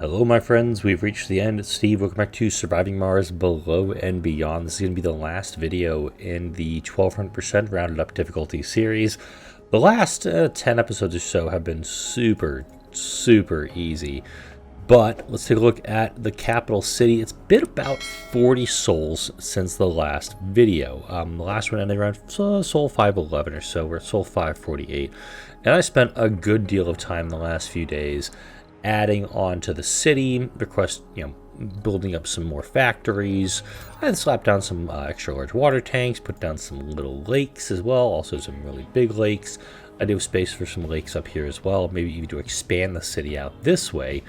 Hello my friends, we've reached the end. It's Steve, welcome back to Surviving Mars Below and Beyond. This is going to be the last video in the 1200% rounded up difficulty series. The last 10 episodes or so have been super easy. But let's take a look at the capital city. It's been about 40 souls since the last video. The last one ended around soul 511 or so. We're at soul 548. And I spent a good deal of time the last few days adding on to the city, building up some more factories. I had slapped down some extra large water tanks, put down some little lakes as well, also some really big lakes. I do have space for some lakes up here as well, maybe even to expand the city out this way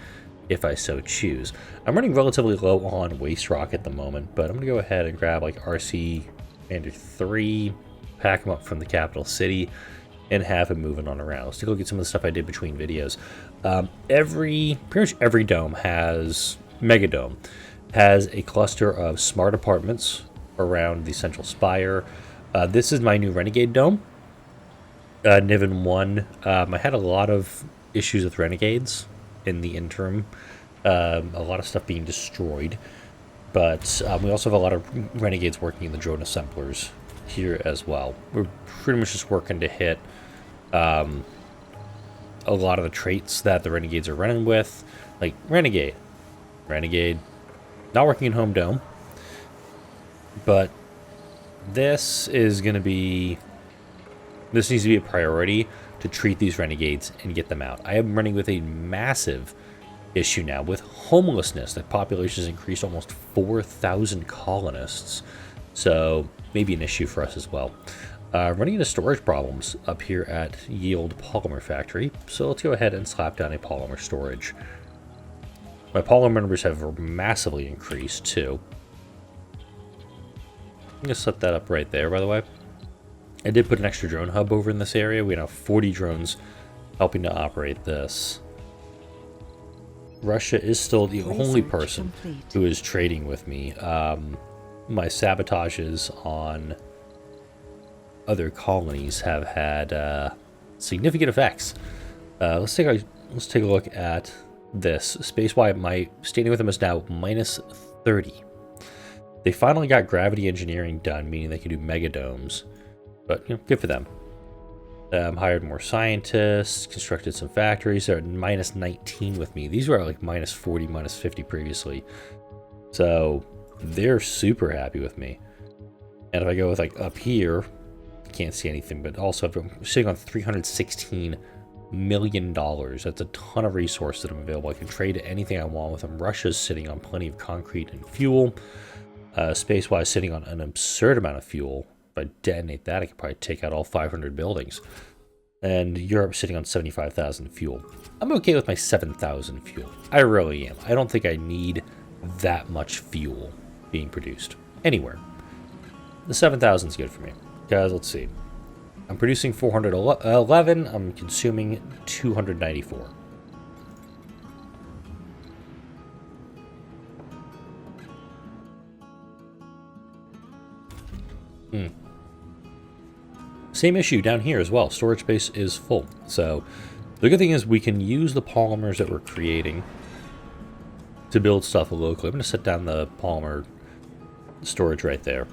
if I so choose. I'm running relatively low on waste rock at the moment, but I'm going to go ahead and grab like RC Commander 3, pack them up from the capital city, and have him moving on around. Let's take a look at some of the stuff I did between videos. Pretty much every dome has, Megadome, has a cluster of smart apartments around the central spire. This is my new Renegade dome, Niven 1. I had a lot of issues with Renegades in the interim, a lot of stuff being destroyed, but we also have a lot of Renegades working in the drone assemblers here as well. We're pretty much just working to hit a lot of the traits that the Renegades are running with, like Renegade, not working in Home Dome, but this needs to be a priority to treat these Renegades and get them out. I am running with a massive issue now with homelessness. The population has increased almost 4,000 colonists, so maybe an issue for us as well. Running into storage problems up here at Yield Polymer Factory, so let's go ahead and slap down a polymer storage. My polymer numbers have massively increased too. I'm going to set that up right there, by the way. I did put an extra drone hub over in this area. We now have 40 drones helping to operate this. Russia is still the only person who is trading with me. My sabotages on other colonies have had significant effects. Let's take a look at this. Space-wide, my standing with them is now minus 30. They finally got gravity engineering done, meaning they can do megadomes. But, good for them. Hired more scientists, constructed some factories. They're at minus 19 with me. These were like minus 40, minus 50 previously. So, they're super happy with me. And if I go with like up here, can't see anything, but also I'm sitting on $316 million. That's a ton of resources that I'm available. I can trade anything I want with them. Russia's sitting on plenty of concrete and fuel. Space-wise, sitting on an absurd amount of fuel. If I detonate that, I could probably take out all 500 buildings. And Europe sitting on 75,000 fuel. I'm okay with my 7,000 fuel. I really am. I don't think I need that much fuel being produced anywhere. The 7,000 is good for me. Guys, let's see. I'm producing 411. I'm consuming 294. Same issue down here as well. Storage space is full. So the good thing is we can use the polymers that we're creating to build stuff locally. I'm going to set down the polymer storage right there.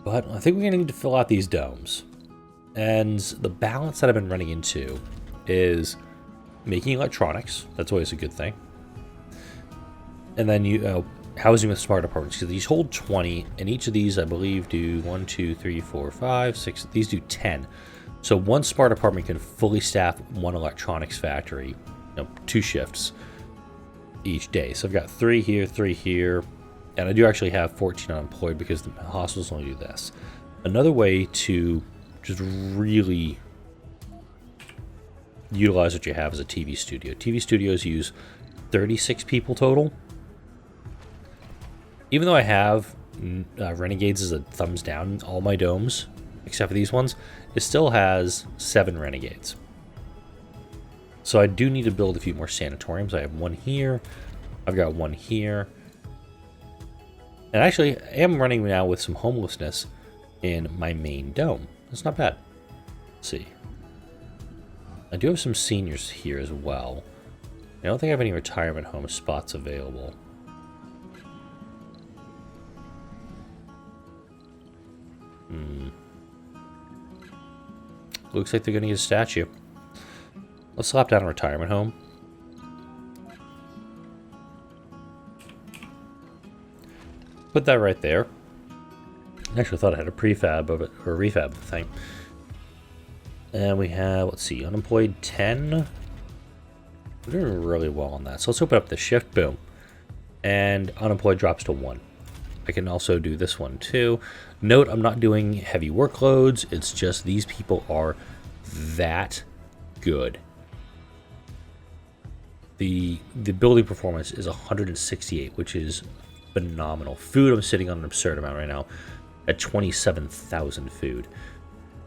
But I think we're going to need to fill out these domes. And the balance that I've been running into is making electronics. That's always a good thing. And then housing with smart apartments. Because these hold 20, and each of these, I believe, do 1, 2, 3, 4, 5, 6. These do 10. So one smart apartment can fully staff one electronics factory, 2 shifts each day. So I've got 3 here. And I do actually have 14 unemployed because the hospitals only do this. Another way to just really utilize what you have is a TV studio. TV studios use 36 people total. Even though I have Renegades as a thumbs down in all my domes, except for these ones, it still has 7 Renegades. So I do need to build a few more sanatoriums. I have 1 here. I've got 1 here. And actually, I am running now with some homelessness in my main dome. That's not bad. Let's see. I do have some seniors here as well. I don't think I have any retirement home spots available. Looks like they're going to need a statue. Let's slap down a retirement home. Put that right there. Actually, I thought I had a prefab of it, or a refab thing. And we have, let's see, unemployed 10. We're doing really well on that. So let's open up the shift, boom. And unemployed drops to 1. I can also do this one too. Note, I'm not doing heavy workloads. It's just these people are that good. The building performance is 168, which is phenomenal. Food, I'm sitting on an absurd amount right now at 27,000 food.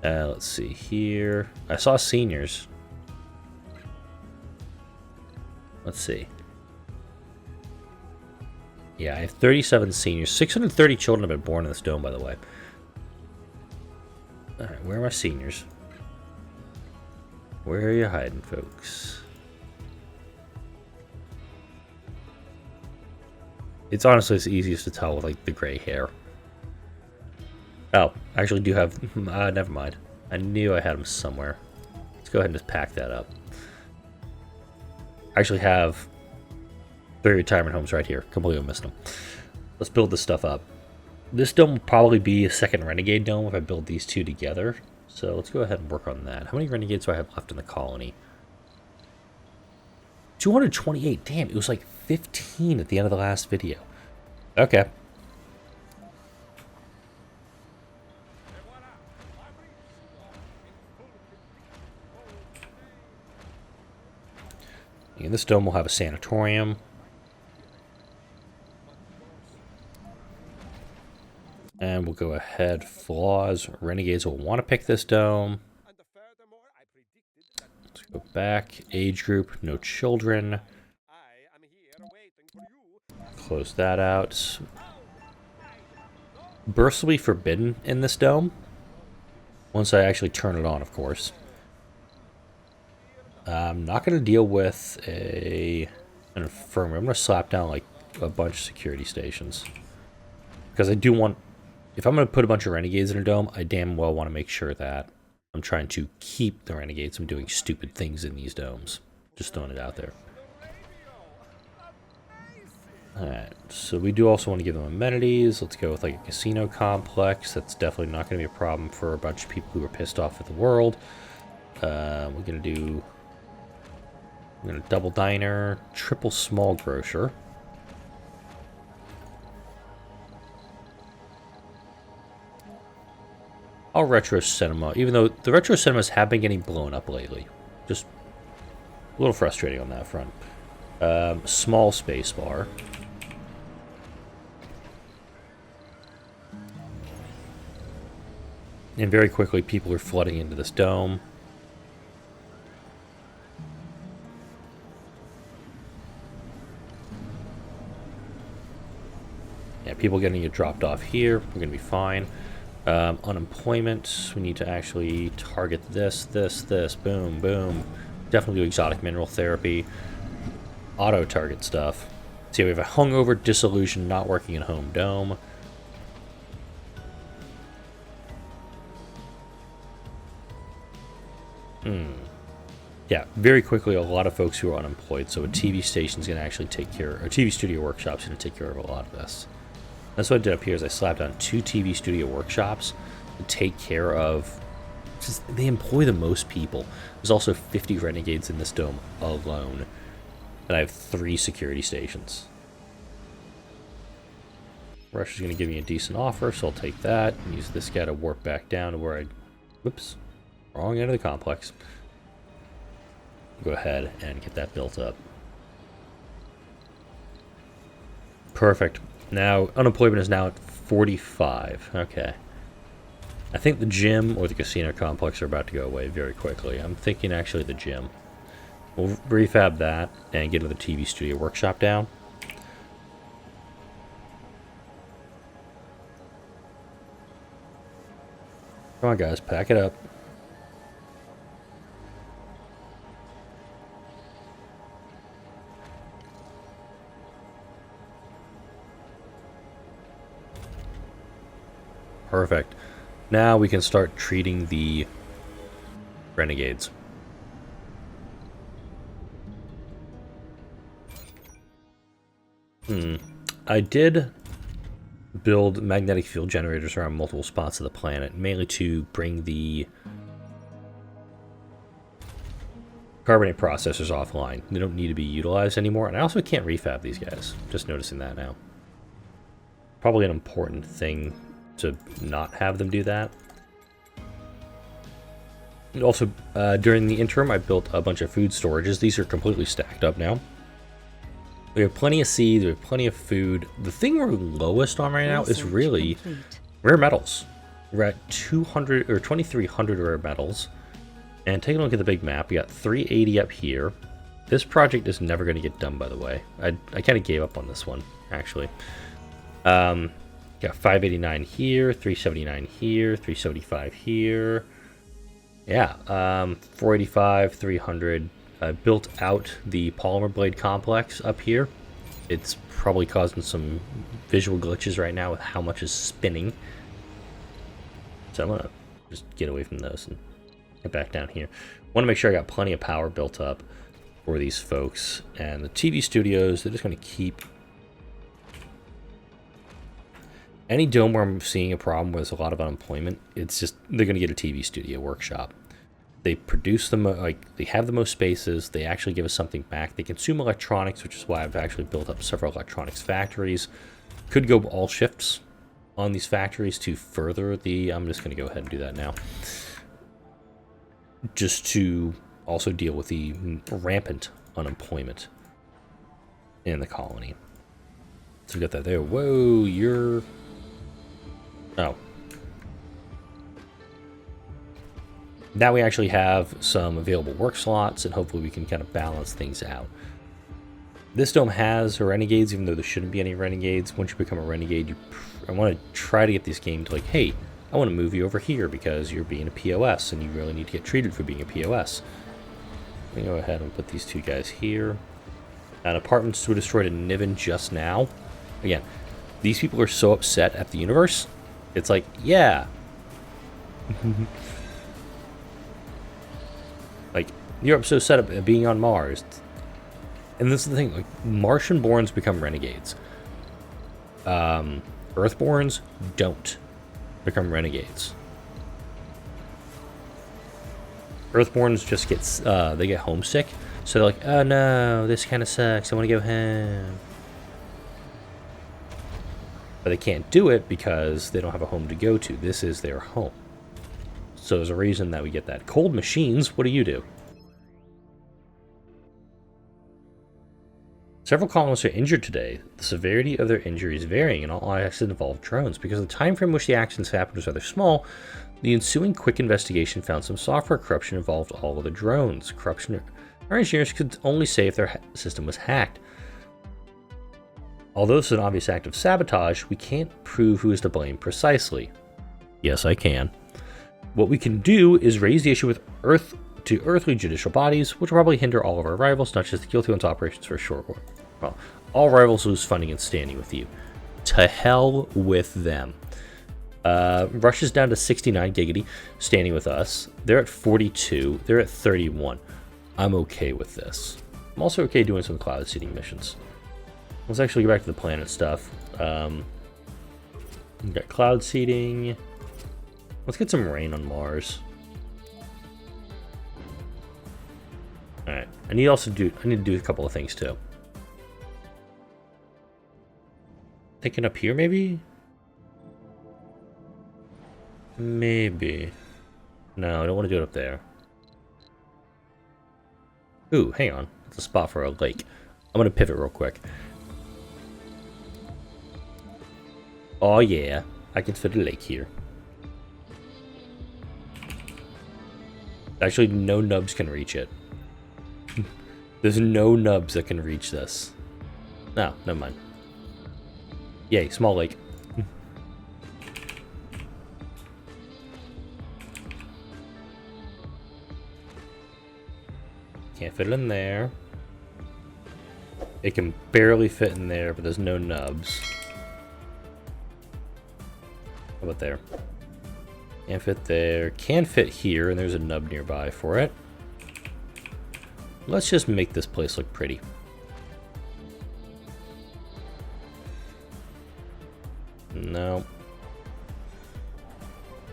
Let's see here. I saw seniors. Let's see. Yeah, I have 37 seniors. 630 children have been born in this dome, by the way. Alright, where are my seniors? Where are you hiding, folks? It's honestly the easiest to tell with, like, the gray hair. Oh, I actually do have... never mind. I knew I had them somewhere. Let's go ahead and just pack that up. I actually have 3 retirement homes right here. Completely missed them. Let's build this stuff up. This dome will probably be a second Renegade dome if I build these two together. So let's go ahead and work on that. How many Renegades do I have left in the colony? 228. Damn, it was like 15 at the end of the last video. Okay. And this dome will have a sanatorium. And we'll go ahead. Flaws. Renegades will want to pick this dome. Let's go back. Age group. No children. Close that out. Births will be forbidden in this dome. Once I actually turn it on, of course. I'm not going to deal with an infirmary. I'm going to slap down like a bunch of security stations. Because I do want... If I'm going to put a bunch of renegades in a dome, I damn well want to make sure that I'm trying to keep the renegades from doing stupid things in these domes. Just throwing it out there. Alright, so we do also want to give them amenities. Let's go with like a casino complex. That's definitely not going to be a problem for a bunch of people who are pissed off at the world. We're going to do... We're going to double diner, triple small grocer. All retro cinema, even though the retro cinemas have been getting blown up lately. Just a little frustrating on that front. Small space bar. And very quickly, people are flooding into this dome. Yeah, people getting it dropped off here. We're going to be fine. Unemployment, we need to actually target this, boom, boom. Definitely do exotic mineral therapy. Auto-target stuff. See, we have a hungover, disillusion, not working in home dome. Yeah, very quickly, a lot of folks who are unemployed, so a TV station's going to actually take care, or a TV studio workshop's going to take care of a lot of this. That's what I did up here is I slapped on 2 TV studio workshops to take care of... Just, they employ the most people. There's also 50 renegades in this dome alone. And I have 3 security stations. Rush is going to give me a decent offer, so I'll take that. And use this guy to warp back down to where I... Whoops. Wrong end of the complex. Go ahead and get that built up. Perfect. Now, unemployment is now at 45. Okay. I think the gym or the casino complex are about to go away very quickly. I'm thinking actually the gym. We'll refab that and get another TV studio workshop down. Come on, guys. Pack it up. Perfect. Now we can start treating the renegades. I did build magnetic field generators around multiple spots of the planet, mainly to bring the carbonate processors offline. They don't need to be utilized anymore, and I also can't refab these guys. Just noticing that now. Probably an important thing to not have them do that. And also, during the interim, I built a bunch of food storages. These are completely stacked up now. We have plenty of seeds, we have plenty of food. The thing we're lowest on right now is really rare metals. We're at 200 or 2,300 rare metals. And taking a look at the big map, we got 380 up here. This project is never going to get done, by the way. I kind of gave up on this one, actually. Got 589 here, 379 here, 375 here. Yeah, 485, 300. Built out the polymer blade complex up here. It's probably causing some visual glitches right now with how much is spinning. So I'm going to just get away from those and get back down here. Want to make sure I got plenty of power built up for these folks. And the TV studios, they're just going to keep... Any dome where I'm seeing a problem where there's a lot of unemployment, it's just, they're going to get a TV studio workshop. They produce them, like, they have the most spaces, they actually give us something back. They consume electronics, which is why I've actually built up several electronics factories. Could go all shifts on these factories to further the... I'm just going to go ahead and do that now. Just to also deal with the rampant unemployment in the colony. So we got that there. Whoa, you're... Oh. Now we actually have some available work slots, and hopefully we can kind of balance things out. This dome has renegades, even though there shouldn't be any renegades. Once you become a renegade, I want to try to get this game to like, hey, I want to move you over here because you're being a POS, and you really need to get treated for being a POS. Let me go ahead and put these two guys here. An apartments were destroyed in Niven just now. Again, these people are so upset at the universe. It's like, yeah. Like, you're so set up at being on Mars. And this is the thing, like, Martian-borns become renegades. Earthborns don't become renegades. Earthborns just get, they get homesick. So they're like, oh no, this kind of sucks, I want to go home. But they can't do it because they don't have a home to go to. This is their home. So there's a reason that we get that. Cold machines, what do? Several colonists are injured today. The severity of their injuries varying, and all accidents involve drones. Because the time frame in which the accidents happened was rather small, the ensuing quick investigation found some software corruption involved all of the drones. Corruption, our engineers could only say if their system was hacked. Although this is an obvious act of sabotage, we can't prove who is to blame precisely. Yes, I can. What we can do is raise the issue with earthly judicial bodies, which will probably hinder all of our rivals, not just the guilty ones' operations for a short while. Well, all rivals lose funding and standing with you. To hell with them. Russia's down to 69 giggity, standing with us. They're at 42. They're at 31. I'm okay with this. I'm also okay doing some cloud seeding missions. Let's actually go back to the planet stuff. We've got cloud seeding. Let's get some rain on Mars. Alright. I need to do a couple of things too. Thinking up here maybe? Maybe. No, I don't want to do it up there. Ooh, hang on. It's a spot for a lake. I'm going to pivot real quick. Oh yeah, I can fit a lake here. Actually, no nubs can reach it. There's no nubs that can reach this. No, never mind. Yay, small lake. Can't fit it in there. It can barely fit in there, but there's no nubs. How about there? Can't fit there. Can fit here, and there's a nub nearby for it. Let's just make this place look pretty. No.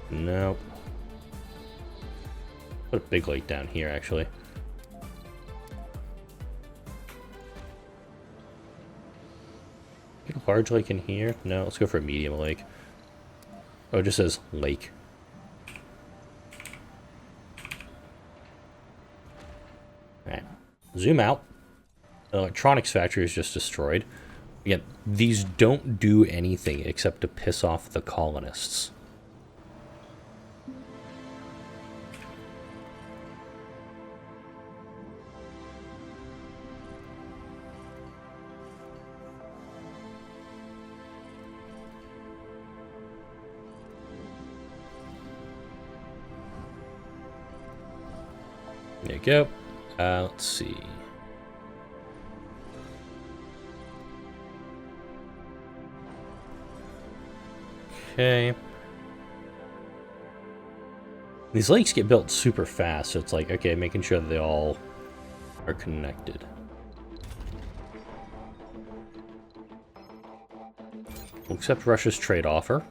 No. Put a big lake down here, actually. Get a large lake in here? No, let's go for a medium lake. Oh, it just says lake. Alright. Zoom out. The electronics factory is just destroyed. Again, these don't do anything except to piss off the colonists. There you go. Let's see. Okay. These lakes get built super fast, so it's like, okay, making sure that they all are connected. We'll accept Russia's trade offer.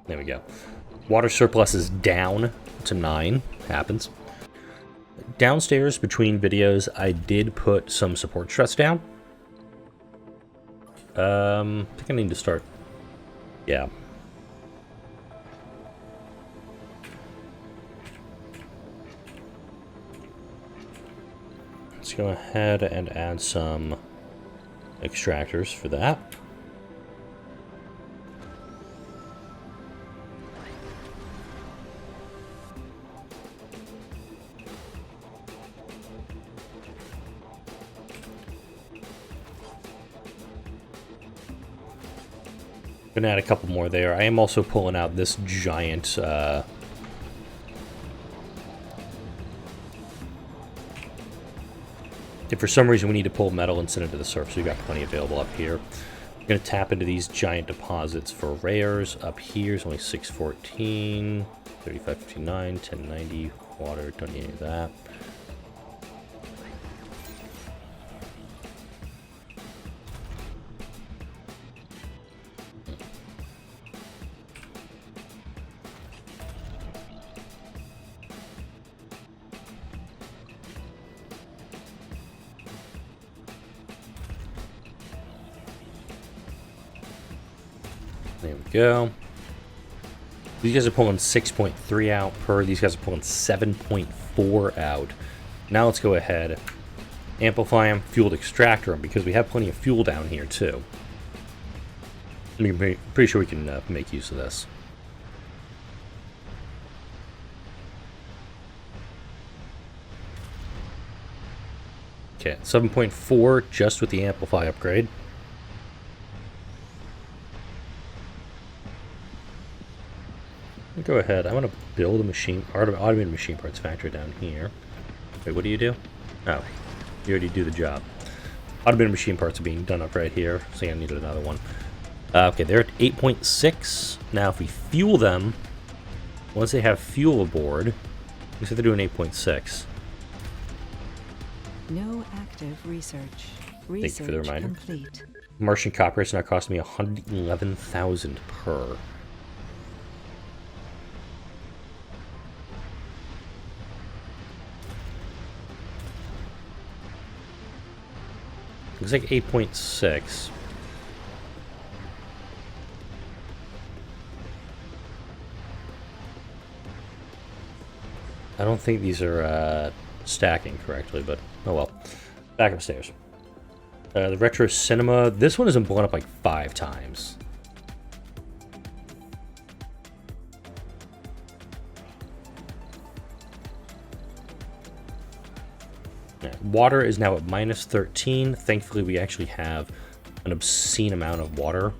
There we go. Water surplus is down to 9. Happens. Downstairs between videos, I did put some support stress down. I think I need to start. Yeah. Let's go ahead and add some extractors for that. Gonna add a couple more there. I am also pulling out this giant if for some reason we need to pull metal and send it to the surface, we've got plenty available up here. I'm gonna tap into these giant deposits for rares. Up here is only 614, 3559, 1090, water, don't need any of that. There we go. These guys are pulling 6.3 out per. These guys are pulling 7.4 out. Now let's go ahead, amplify them, fueled extractor them, because we have plenty of fuel down here too. I'm pretty sure we can make use of this. Okay, 7.4 just with the amplify upgrade. Go ahead. I want to build a machine, automated machine parts factory down here. Wait, what do you do? Oh, you already do the job. Automated machine parts are being done up right here. So I needed another one. Okay, they're at 8.6. Now, if we fuel them, once they have fuel aboard, looks like they're doing 8.6. No active research. Thank you for the reminder. Complete. Martian copper is now costing me 111,000 per. Looks like 8.6. I don't think these are stacking correctly, but oh well. Back upstairs. The retro cinema. This one isn't blown up like 5 times. Water is now at -13. Thankfully, we actually have an obscene amount of water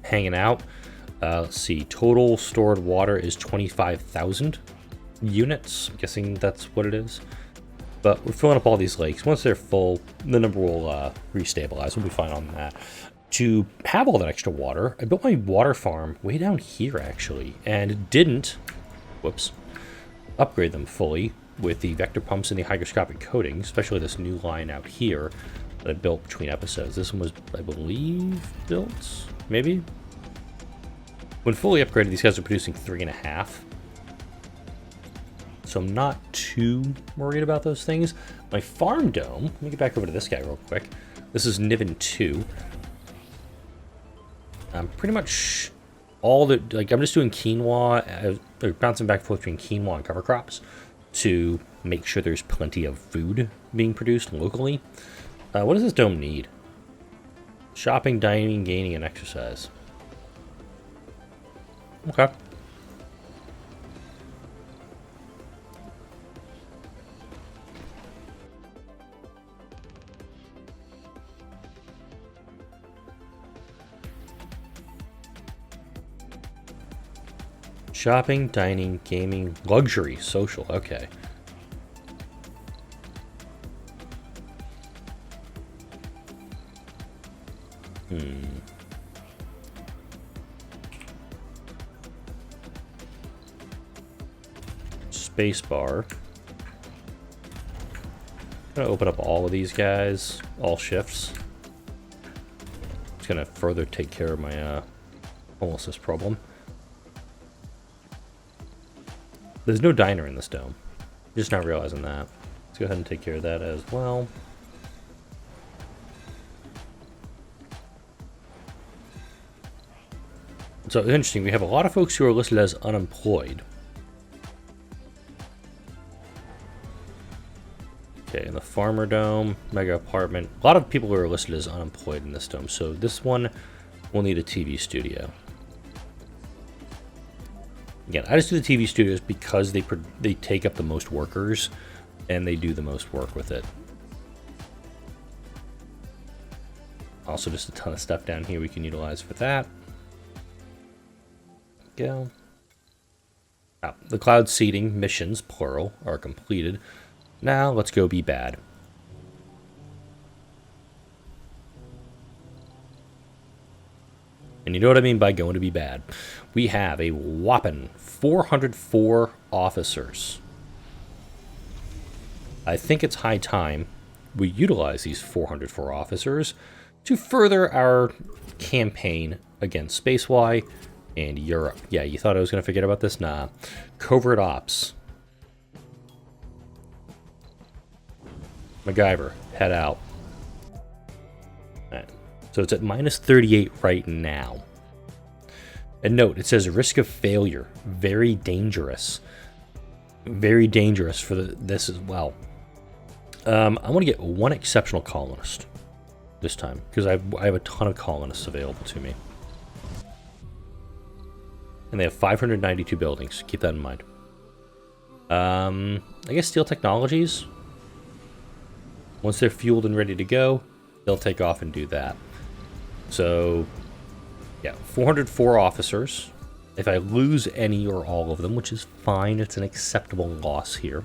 hanging out. Let's see. Total stored water is 25,000 units. I'm guessing that's what it is. But we're filling up all these lakes. Once they're full, the number will restabilize. We'll be fine on that. To have all that extra water, I built my water farm way down here, actually, and didn't, whoops, upgrade them fully with the vector pumps and the hygroscopic coating, especially this new line out here that I built between episodes. This one was, I believe, built, maybe? When fully upgraded, these guys are producing 3.5. So I'm not too worried about those things. My farm dome, let me get back over to this guy real quick. This is Niven 2. Pretty much all the, like, I'm just doing quinoa, bouncing back and forth between quinoa and cover crops to make sure there's plenty of food being produced locally. What does this dome need? Shopping, dining, gaining, and exercise. Okay. Shopping, dining, gaming, luxury, social. Okay. Spacebar. I'm gonna open up all of these guys, all shifts. It's gonna further take care of my homelessness problem. There's no diner in this dome. Just not realizing that. Let's go ahead and take care of that as well. So it's interesting, we have a lot of folks who are listed as unemployed. Okay, in the farmer dome, mega apartment. A lot of people are listed as unemployed in this dome. So this one will need a TV studio. Again, I just do the TV studios because they take up the most workers and they do the most work with it. Also, just a ton of stuff down here we can utilize for that. Go. Now, the cloud seeding missions, plural, are completed. Now, let's go be bad. And you know what I mean by going to be bad. We have a whopping 404 officers. I think it's high time we utilize these 404 officers to further our campaign against Spaceway and Europe. Yeah, you thought I was going to forget about this? Nah. Covert Ops. MacGyver, head out. Alright. So it's at minus 38 right now. And note, it says risk of failure. Very dangerous. Very dangerous for this as well. I want to get one exceptional colonist this time, because I have a ton of colonists available to me. And they have 592 buildings. Keep that in mind. I guess Steel Technologies. Once they're fueled and ready to go, they'll take off and do that. So, yeah, 404 officers. If I lose any or all of them, which is fine, it's an acceptable loss here.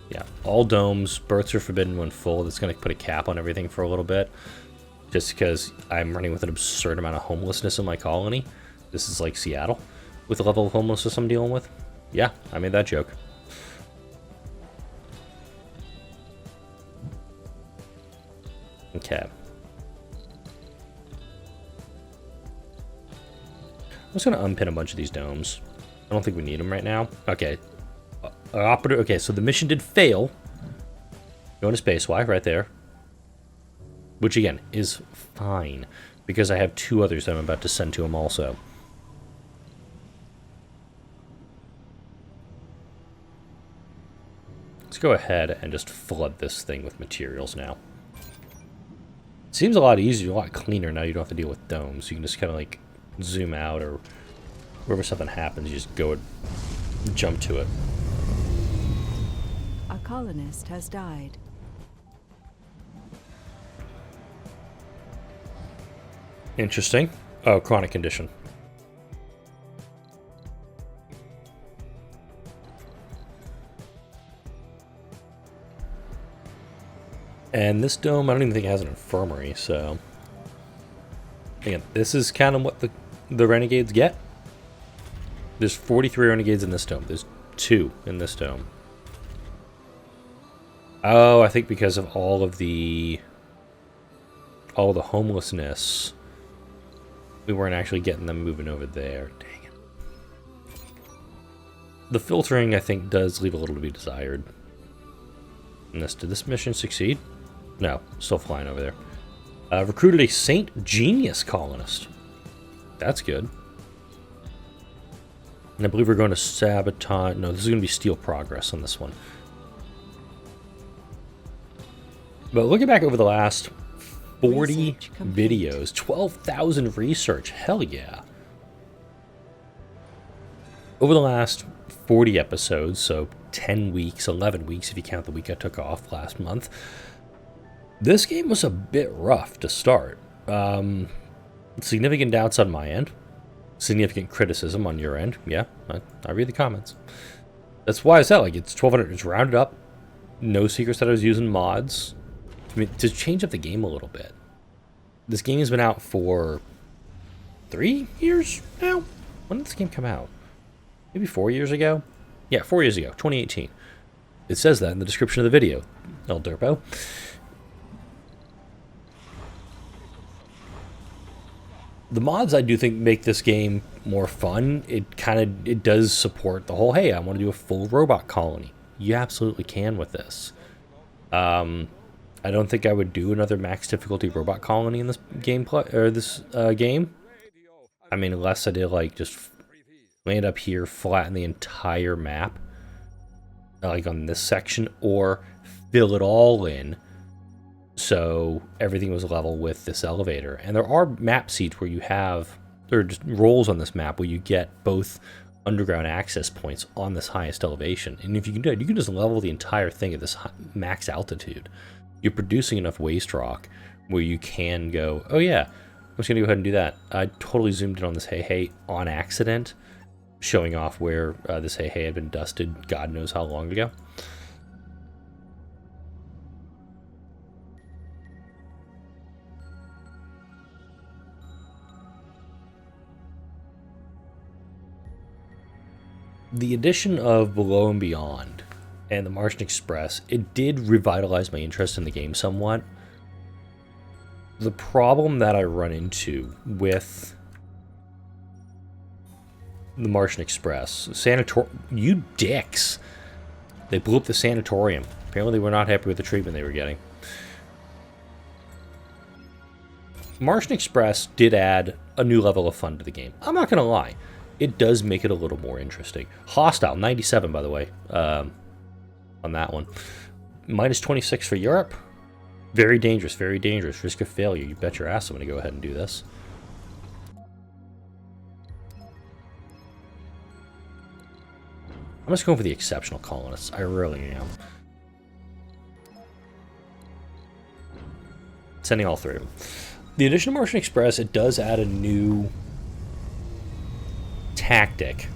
Yeah, all domes, births are forbidden when full. That's going to put a cap on everything for a little bit. Just because I'm running with an absurd amount of homelessness in my colony. This is like Seattle with the level of homelessness I'm dealing with. Yeah, I made that joke. Okay. I'm just going to unpin a bunch of these domes. I don't think we need them right now. Okay. Okay, so the mission did fail. Going to Spaceway right there. Which, again, is fine. Because I have two others that I'm about to send to him also. Let's go ahead and just flood this thing with materials now. It seems a lot easier, a lot cleaner now. You don't have to deal with domes. You can just kind of like zoom out, or wherever something happens, you just go and jump to it. A colonist has died. Interesting. Oh, chronic condition. And this dome, I don't even think it has an infirmary, so... Again, this is kind of what the Renegades get. There's 43 Renegades in this dome. There's 2 in this dome. Oh, I think because of all the homelessness, we weren't actually getting them moving over there. Dang it. The filtering, I think, does leave a little to be desired. And did this mission succeed? No, still flying over there. Recruited a Saint Genius colonist. That's good. And I believe we're going to sabotage... No, this is going to be Steel Progress on this one. But looking back over the last 40 videos, 12,000 research. Hell yeah. Over the last 40 episodes, so 10 weeks, 11 weeks if you count the week I took off last month, this game was a bit rough to start. Significant doubts on my end. Significant criticism on your end. Yeah, I read the comments. That's why I said, like, it's 1,200. It's rounded up. No secrets that I was using mods. I mean, to change up the game a little bit. This game has been out for 3 years now? When did this game come out? Maybe 4 years ago? Yeah, 4 years ago, 2018. It says that in the description of the video, El Derpo. The mods, I do think, make this game more fun. It does support the whole, hey, I want to do a full robot colony. You absolutely can with this. I don't think I would do another max difficulty robot colony in this gameplay or this game. I mean, unless I did like just land up here, flatten the entire map, like on this section, or fill it all in. So everything was level with this elevator. And there are map seeds where you have, there are just roles on this map where you get both underground access points on this highest elevation. And if you can do it, you can just level the entire thing at this max altitude. You're producing enough waste rock where you can go, oh yeah, I'm just gonna go ahead and do that. I totally zoomed in on this hay on accident, showing off where this hay had been dusted God knows how long ago. The addition of Below and Beyond and the Martian Express, it did revitalize my interest in the game somewhat. The problem that I run into with the Martian Express, you dicks! They blew up the sanatorium. Apparently they were not happy with the treatment they were getting. Martian Express did add a new level of fun to the game. I'm not gonna lie. It does make it a little more interesting. Hostile, 97 by the way, on that one. Minus 26 for Europe. Very dangerous, very dangerous. Risk of failure. You bet your ass I'm going to go ahead and do this. I'm just going for the exceptional colonists. I really am. Sending all 3 of them. The addition of Martian Express, it does add a new tactic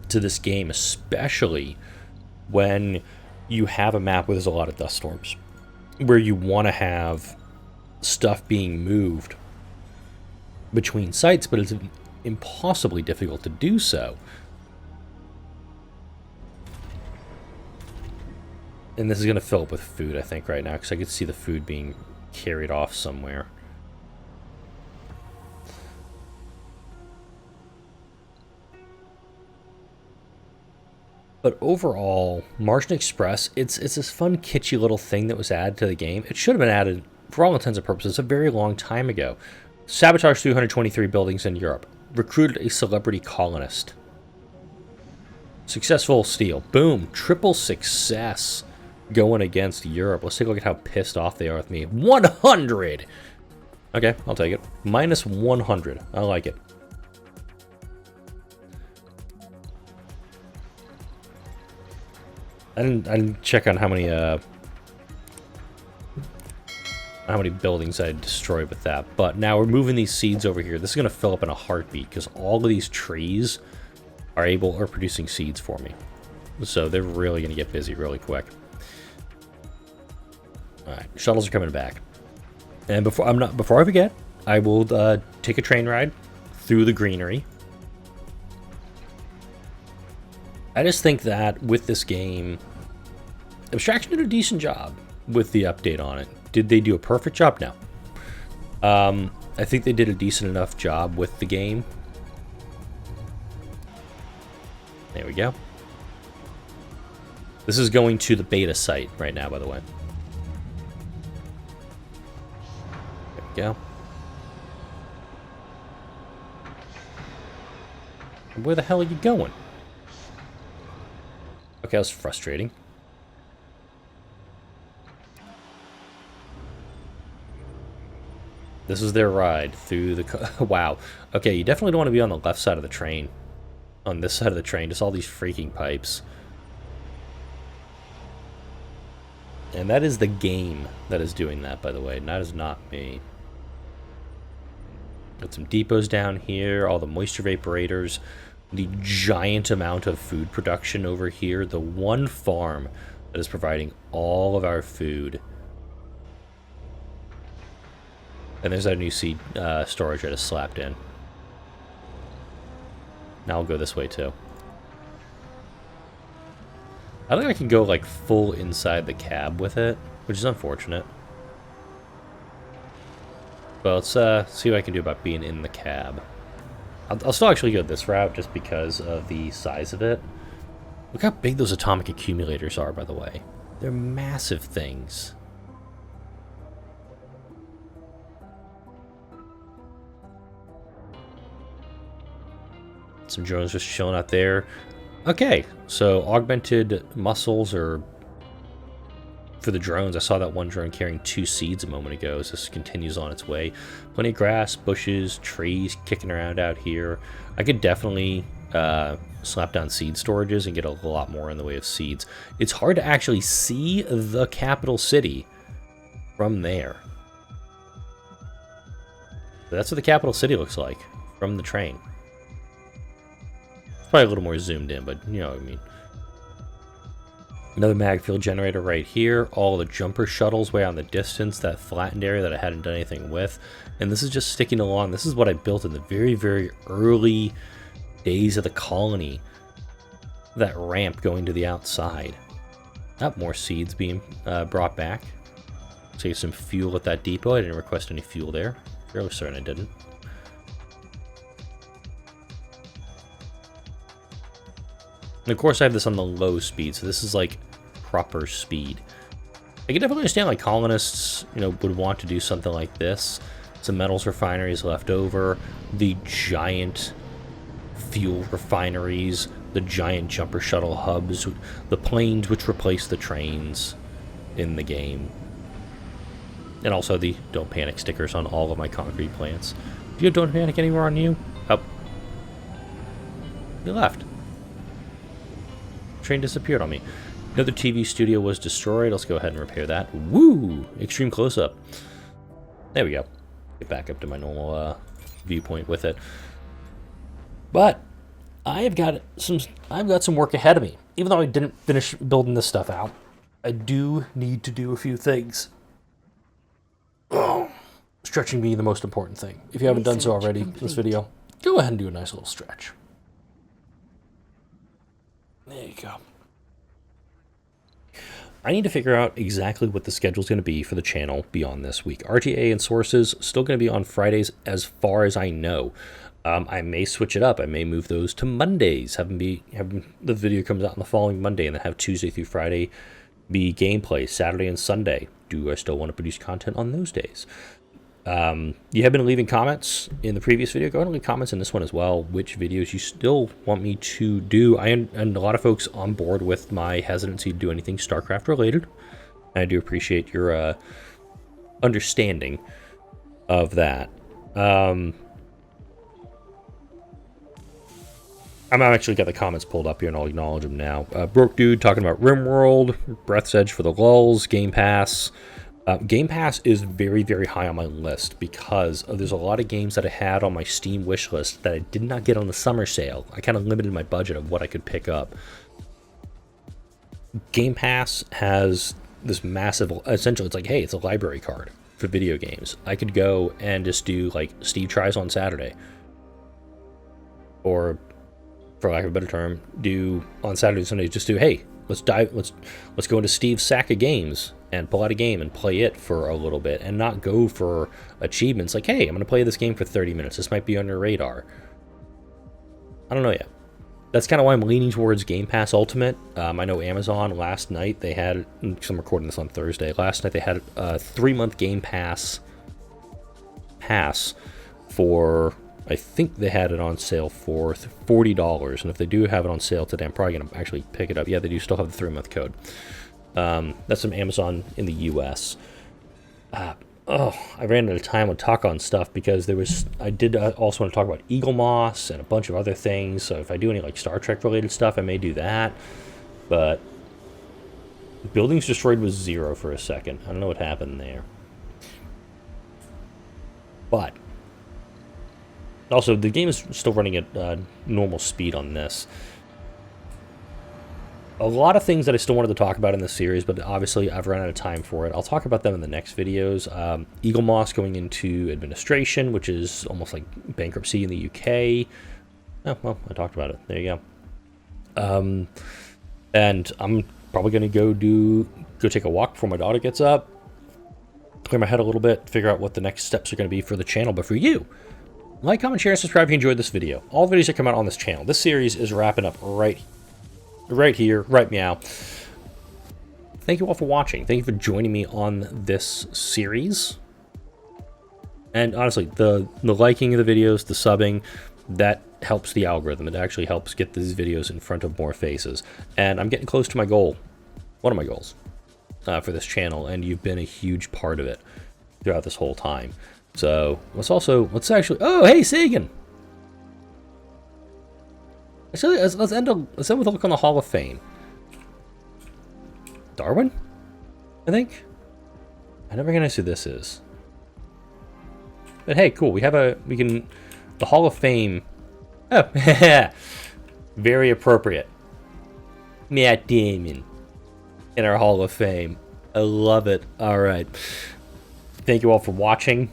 to this game, especially when you have a map where there's a lot of dust storms, where you want to have stuff being moved between sites, but it's impossibly difficult to do so. And this is going to fill up with food, I think, right now, because I could see the food being carried off somewhere. But overall, Martian Express, it's this fun, kitschy little thing that was added to the game. It should have been added, for all intents and purposes, a very long time ago. Sabotaged 223 buildings in Europe. Recruited a celebrity colonist. Successful steal. Boom. Triple success going against Europe. Let's take a look at how pissed off they are with me. 100! Okay, I'll take it. Minus 100. I like it. I didn't check on how many how many buildings I destroyed with that. But now we're moving these seeds over here. This is going to fill up in a heartbeat because all of these trees are producing seeds for me. So they're really going to get busy really quick. All right, shuttles are coming back. And before I forget, I will take a train ride through the greenery. I just think that with this game, Abstraction did a decent job with the update on it. Did they do a perfect job? No. I think they did a decent enough job with the game. There we go. This is going to the beta site right now, by the way. There we go. Where the hell are you going? Okay, that was frustrating. This is their ride through the... Wow. Okay, you definitely don't want to be on the left side of the train. On this side of the train, just all these freaking pipes. And that is the game that is doing that, by the way. And that is not me. Got some depots down here, all the moisture vaporators, the giant amount of food production over here. The one farm that is providing all of our food. And there's our new seed storage I just slapped in. Now I'll go this way too. I think I can go like full inside the cab with it, which is unfortunate. But let's see what I can do about being in the cab. I'll still actually go this route just because of the size of it. Look how big those atomic accumulators are, by the way. They're massive things. Some drones just chilling out there. Okay, so augmented muscles are for the drones. I saw that one drone carrying 2 seeds a moment ago, so this continues on its way. Plenty of grass, bushes, trees kicking around out here. I could definitely slap down seed storages and get a lot more in the way of seeds. It's hard to actually see the capital city from there. But that's what the capital city looks like from the train. Probably a little more zoomed in, but you know what I mean. Another mag field generator right here. All the jumper shuttles way out in the distance. That flattened area that I hadn't done anything with. And this is just sticking along. This is what I built in the very, very early days of the colony. That ramp going to the outside. Not more seeds being brought back. Save some fuel at that depot. I didn't request any fuel there. Fairly certain I didn't. And of course I have this on the low speed, so this is like proper speed. I can definitely understand like colonists, you know, would want to do something like this. Some metals refineries left over, the giant fuel refineries, the giant jumper shuttle hubs, the planes which replace the trains in the game. And also the don't panic stickers on all of my concrete plants. Do you have don't panic anywhere on you? Oh. You left. Train disappeared on me. Another TV studio was destroyed. Let's go ahead and repair that. Woo! Extreme close-up. There we go. Get back up to my normal viewpoint with it. But I've got some work ahead of me. Even though I didn't finish building this stuff out, I do need to do a few things. Oh, stretching being the most important thing. If you haven't done so already in this video, go ahead and do a nice little stretch. There you go. I need to figure out exactly what the schedule is going to be for the channel beyond this week. RTA and sources still going to be on Fridays as far as I know. I may switch it up. I may move those to Mondays. Have the video comes out on the following Monday and then have Tuesday through Friday be gameplay, Saturday and Sunday. Do I still want to produce content on those days? You have been leaving comments in the previous video. Go ahead and leave comments in this one as well, which videos you still want me to do. And a lot of folks on board with my hesitancy to do anything StarCraft related. I do appreciate your understanding of that. I'm actually got the comments pulled up here and I'll acknowledge them now. Broke Dude talking about RimWorld, Breath's Edge for the lulz, Game Pass. Game Pass is very, very high on my list because there's a lot of games that I had on my Steam wish list that I did not get on the summer sale. I kind of limited my budget of what I could pick up. Game Pass has this massive, essentially, it's like, hey, it's a library card for video games. I could go and just do, like, Steve Tries on Saturday. Or, for lack of a better term, do on Saturday and Sunday, just do, hey, let's go into Steve's sack of games and pull out a game and play it for a little bit and not go for achievements like, hey, I'm going to play this game for 30 minutes. This might be on your radar. I don't know yet. That's kind of why I'm leaning towards Game Pass Ultimate. I know Amazon last night, they had, because I'm recording this on Thursday, last night they had a 3-month Game Pass for, I think they had it on sale for $40. And if they do have it on sale today, I'm probably going to actually pick it up. Yeah, they do still have the 3-month code. That's from Amazon in the US. I ran out of time to talk on stuff because I did also want to talk about Eagle Moss and a bunch of other things. So if I do any like Star Trek related stuff, I may do that. But Buildings Destroyed was 0 for a second. I don't know what happened there. But also, the game is still running at normal speed on this. A lot of things that I still wanted to talk about in this series, but obviously I've run out of time for it. I'll talk about them in the next videos. Eagle Moss going into administration, which is almost like bankruptcy in the UK. Oh, well, I talked about it. There you go. And I'm probably going to go take a walk before my daughter gets up, clear my head a little bit, figure out what the next steps are going to be for the channel. But for you, like, comment, share, and subscribe if you enjoyed this video. All the videos that come out on this channel. This series is wrapping up right here, right meow. Thank you all for watching. Thank you for joining me on this series. And honestly, the liking of the videos, the subbing, that helps the algorithm. It actually helps get these videos in front of more faces. And I'm getting close to my goal. One of my goals for this channel, and you've been a huge part of it throughout this whole time. So let's actually, oh, hey, Sagan. Actually, let's end with a look on the Hall of Fame. Darwin, I think. I never recognize who this is. But hey, cool. The Hall of Fame. Oh, very appropriate. Matt Damon in our Hall of Fame. I love it. All right. Thank you all for watching.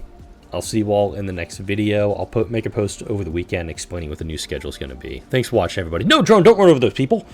I'll see you all in the next video. I'll make a post over the weekend explaining what the new schedule is going to be. Thanks for watching, everybody. No, drone, don't run over those people.